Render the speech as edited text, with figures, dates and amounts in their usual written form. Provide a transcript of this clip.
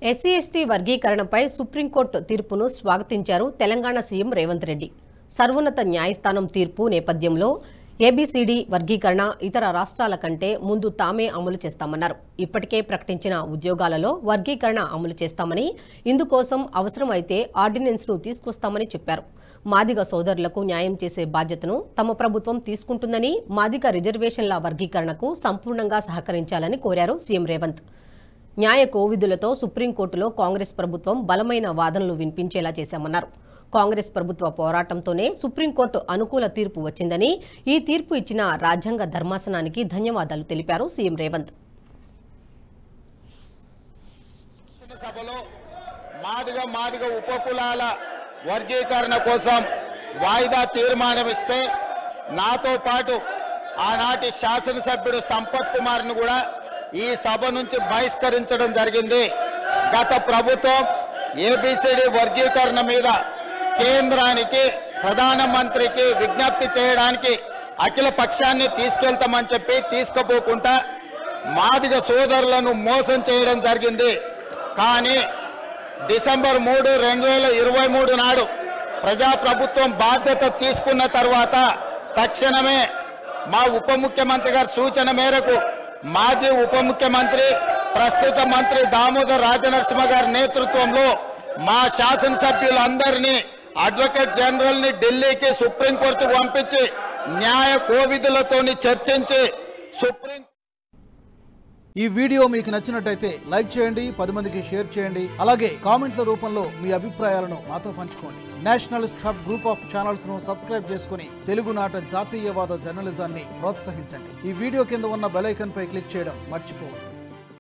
SC ST వర్గీకరణపై supreme court తీర్పును స్వాగతించారు Telangana CM Revanth Reddy. సర్వోన్నత న్యాయస్థానం తీర్పు నేపథ్యంలో ఏబీసీడీ వర్గీకరణ ఇతర రాష్ట్రాల కంటే ముందు తామే అమలు చేస్తామన్నారు. ఇప్పటికే ప్రకటించిన ఉద్యోగాలలో వర్గీకరణ అమలు చేస్తామని, ఇందుకోసం అవసరమైతే ఆర్డినెన్స్ను తీసుకొస్తామని చెప్పారు. మాదిగ సోదరులకు న్యాయం చేసే బాధ్యతను తమ ప్రభుత్వం తీసుకుంటుందని, మాదిగ రిజర్వేషన్ల వర్గీకరణకు సంపూర్ణంగా సహకరించాలని కోరారు సీఎం రేవంత్. న్యాయ కోవిదులతో సుప్రీంకోర్టులో కాంగ్రెస్ ప్రభుత్వం బలమైన వాదనలు వినిపించేలా చేశామన్నారు. కాంగ్రెస్ ప్రభుత్వ పోరాటంతోనే సుప్రీంకోర్టు అనుకూల తీర్పు వచ్చిందని, ఈ తీర్పు ఇచ్చిన రాజ్యాంగ ధర్మాసనానికి ధన్యవాదాలు తెలిపారు సీఎం రేవంత్. సభలో మాదిగ ఉపకులాల వర్గీకరణ కోసం వాయిదా తీర్మానం ఇస్తే నాతో పాటు ఆనాటి శాసనసభ్యుడు సంపత్ కుమార్ను కూడా ఈ సభ నుంచి బహిష్కరించడం జరిగింది. గత ప్రభుత్వం ఏబీసీడీ వర్గీకరణ మీద కేంద్రానికి, ప్రధానమంత్రికి విజ్ఞప్తి చేయడానికి అఖిల పక్షాన్ని తీసుకెళ్తామని చెప్పి తీసుకుపోకుండా మాదిగ సోదరులను మోసం చేయడం జరిగింది. కానీ డిసెంబర్ 3, 2023 నాడు ప్రజాప్రభుత్వం బాధ్యత తీసుకున్న తర్వాత తక్షణమే మా ఉప ముఖ్యమంత్రి గారి సూచన మేరకు మాజీ ఉప ముఖ్యమంత్రి, ప్రస్తుత మంత్రి దామోదర్ రాజనరసింహ గారి నేతృత్వంలో మా శాసనసభ్యులందరినీ, అడ్వకేట్ జనరల్ ని ఢిల్లీకి సుప్రీంకోర్టుకు పంపించి న్యాయ కోవిదులతో చర్చించి ఈ వీడియో మీకు నచ్చినట్టయితే లైక్ చేయండి, 10 మందికి షేర్ చేయండి. అలాగే కామెంట్ల రూపంలో మీ అభిప్రాయాలను మాతో పంచుకోండి. Nationalist hub group of channels ను సబ్స్క్రైబ్ చేసుకుని తెలుగునాట జాతీయవాద జర్నలిజాన్ని ప్రోత్సహించండి. ఈ వీడియో కింద ఉన్న బెల్ ఐకాన్ పై క్లిక్ చేయడం మర్చిపోవద్దు.